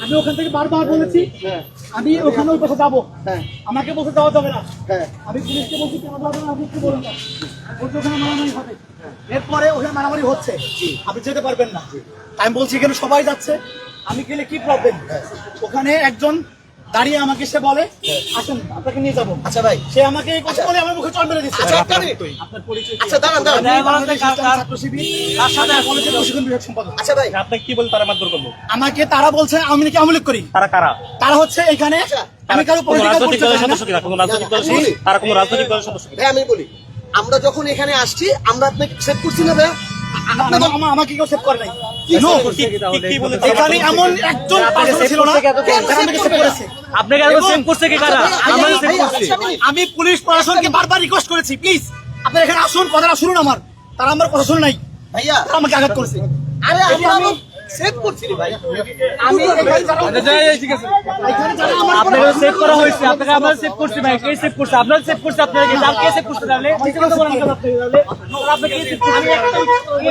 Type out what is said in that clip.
আমি ওখান থেকে বারবার বলেছি আমি ওখানে ওই পাশে যাবো, আমাকে বলতে যাওয়া যাবে না। আমি পুলিশকে বলছি কেন যাবো না, আপনি কি বলেন না, বলছি ওখানে মারামারি হবে। এরপরে ওখানে মারামারি হচ্ছে, আপনি যেতে পারবেন না। আমি বলছি এখানে সবাই যাচ্ছে, আমি গেলে কি প্রবলেম? ওখানে একজন দাঁড়িয়ে আমাকে সে বলে আসেন আপনাকে নিয়ে যাবো। আচ্ছা ভাই, সে আমাকে এই কথা বলে আমার মুখে চড় মেরে দিচ্ছে। আপনার পরিচয় কি? আচ্ছা দাঁড়ান দাঁড়ান। ছাত্র শিবির তার সাথে কলেজের প্রশিক্ষণ বিভাগ সম্পাদক। আচ্ছা ভাই, আপনাকে কি বলে তারা মারধর করলো? আমাকে তারা বলছে আমি নাকি আমলিক করি। তারা কারা? তারা হচ্ছে এখানে আমি কারো কোনো পলিটিক্যাল রাজনৈতিক দলের পরিচয় জানি না। সদস্য কিনা? কোনো রাজনৈতিক দলের সদস্য? তারা কোনো রাজনৈতিক দলের সদস্য কিনা? ভাই আমি বলি, আমরা যখন এখানে আসছি আমরা আপনাকে সেভ করছি না ভাই? আমাকে কেউ সেভ করে নাই। No, কি বলে এখানে এমন একজন পার্সন ছিল না যারা আমাকে সেভ করেছে। আপনাকে আগে সেভ করছে কি কারা? আমরা সেভ করছি। আমি পুলিশ প্রশাসনকে বারবার রিকোয়েস্ট করেছি প্লিজ আপনারা এখানে আসুন, কথাটা শুনুন আমার। তারা আমার কথা শুনে নাই, ভাইয়া তারা আমাকে আঘাত করেছে। আরে আমরা সেভ করছি রে ভাই। আমি এখানে যারা আমার আপনাকে সেভ করা হয়েছে, আপনাকে আমরা সেভ করছি ভাই। কে সেভ করছে? আপনারা সেভ করছে, আপনারা কে সেভ করছে তাহলে? ঠিক আছে, বলেন আপনি কে সেভ করছে?